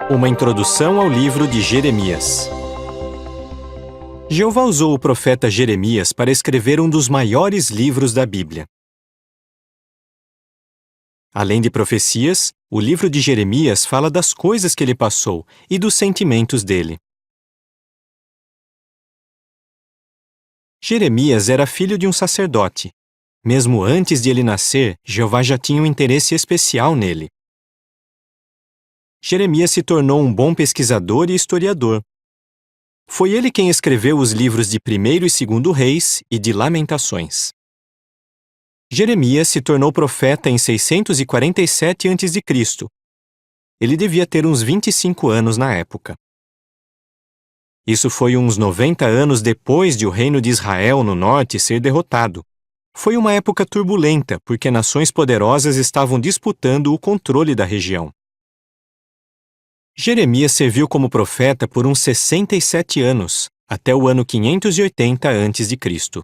Uma introdução ao livro de Jeremias. Jeová usou o profeta Jeremias para escrever um dos maiores livros da Bíblia. Além de profecias, o livro de Jeremias fala das coisas que ele passou e dos sentimentos dele. Jeremias era filho de um sacerdote. Mesmo antes de ele nascer, Jeová já tinha um interesse especial nele. Jeremias se tornou um bom pesquisador e historiador. Foi ele quem escreveu os livros de 1º e 2º Reis e de Lamentações. Jeremias se tornou profeta em 647 a.C. Ele devia ter uns 25 anos na época. Isso foi uns 90 anos depois de o reino de Israel no norte ser derrotado. Foi uma época turbulenta, porque nações poderosas estavam disputando o controle da região. Jeremias serviu como profeta por uns 67 anos, até o ano 580 a.C.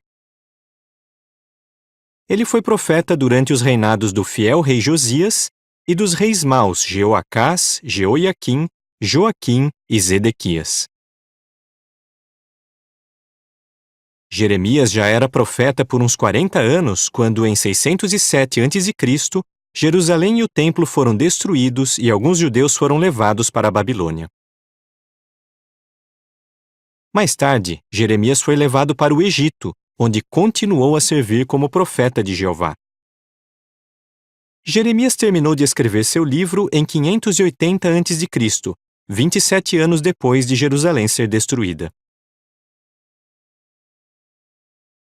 Ele foi profeta durante os reinados do fiel rei Josias e dos reis maus Jeoacás, Jeoiaquim, Joaquim e Zedequias. Jeremias já era profeta por uns 40 anos quando, em 607 a.C., Jerusalém e o templo foram destruídos e alguns judeus foram levados para a Babilônia. Mais tarde, Jeremias foi levado para o Egito, onde continuou a servir como profeta de Jeová. Jeremias terminou de escrever seu livro em 580 a.C., 27 anos depois de Jerusalém ser destruída.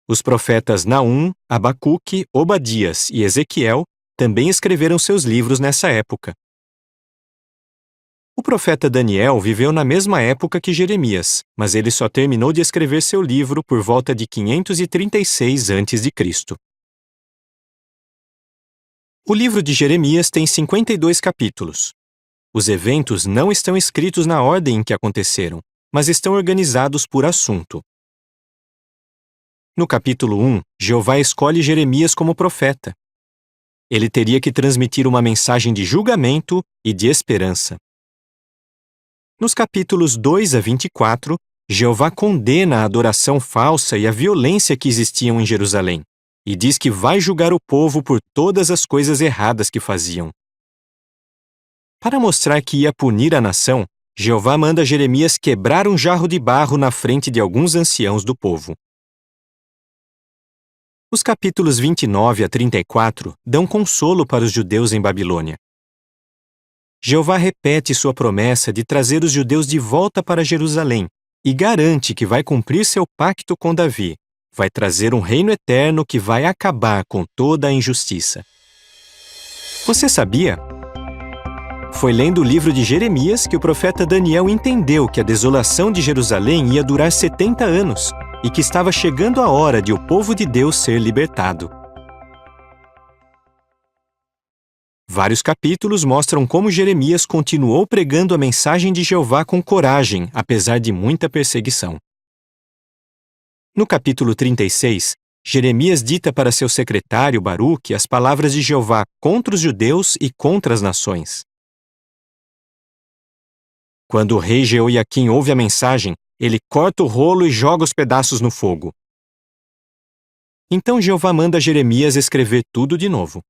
Os profetas Naum, Abacuque, Obadias e Ezequiel também escreveram seus livros nessa época. O profeta Daniel viveu na mesma época que Jeremias, mas ele só terminou de escrever seu livro por volta de 536 a.C. O livro de Jeremias tem 52 capítulos. Os eventos não estão escritos na ordem em que aconteceram, mas estão organizados por assunto. No capítulo 1, Jeová escolhe Jeremias como profeta. Ele teria que transmitir uma mensagem de julgamento e de esperança. Nos capítulos 2 a 24, Jeová condena a adoração falsa e a violência que existiam em Jerusalém, e diz que vai julgar o povo por todas as coisas erradas que faziam. Para mostrar que ia punir a nação, Jeová manda Jeremias quebrar um jarro de barro na frente de alguns anciãos do povo. Os capítulos 29 a 34 dão consolo para os judeus em Babilônia. Jeová repete sua promessa de trazer os judeus de volta para Jerusalém e garante que vai cumprir seu pacto com Davi, vai trazer um reino eterno que vai acabar com toda a injustiça. Você sabia? Foi lendo o livro de Jeremias que o profeta Daniel entendeu que a desolação de Jerusalém ia durar 70 anos e que estava chegando a hora de o povo de Deus ser libertado. Vários capítulos mostram como Jeremias continuou pregando a mensagem de Jeová com coragem, apesar de muita perseguição. No capítulo 36, Jeremias dita para seu secretário Baruque as palavras de Jeová contra os judeus e contra as nações. Quando o rei Jeoiaquim ouve a mensagem, ele corta o rolo e joga os pedaços no fogo. Então Jeová manda Jeremias escrever tudo de novo.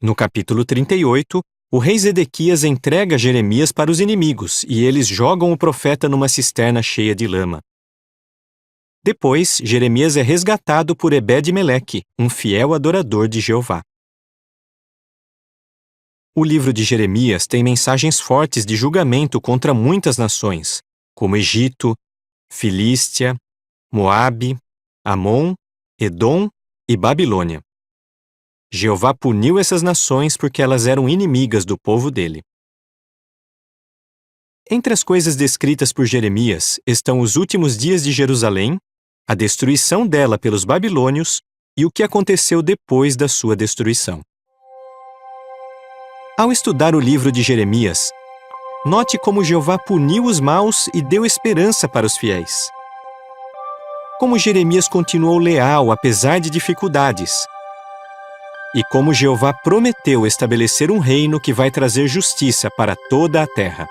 No capítulo 38, o rei Zedequias entrega Jeremias para os inimigos e eles jogam o profeta numa cisterna cheia de lama. Depois, Jeremias é resgatado por Ebed-Meleque, um fiel adorador de Jeová. O livro de Jeremias tem mensagens fortes de julgamento contra muitas nações, como Egito, Filístia, Moabe, Amon, Edom e Babilônia. Jeová puniu essas nações porque elas eram inimigas do povo dele. Entre as coisas descritas por Jeremias estão os últimos dias de Jerusalém, a destruição dela pelos babilônios e o que aconteceu depois da sua destruição. Ao estudar o livro de Jeremias, note como Jeová puniu os maus e deu esperança para os fiéis. Como Jeremias continuou leal apesar de dificuldades. e como Jeová prometeu estabelecer um reino que vai trazer justiça para toda a terra.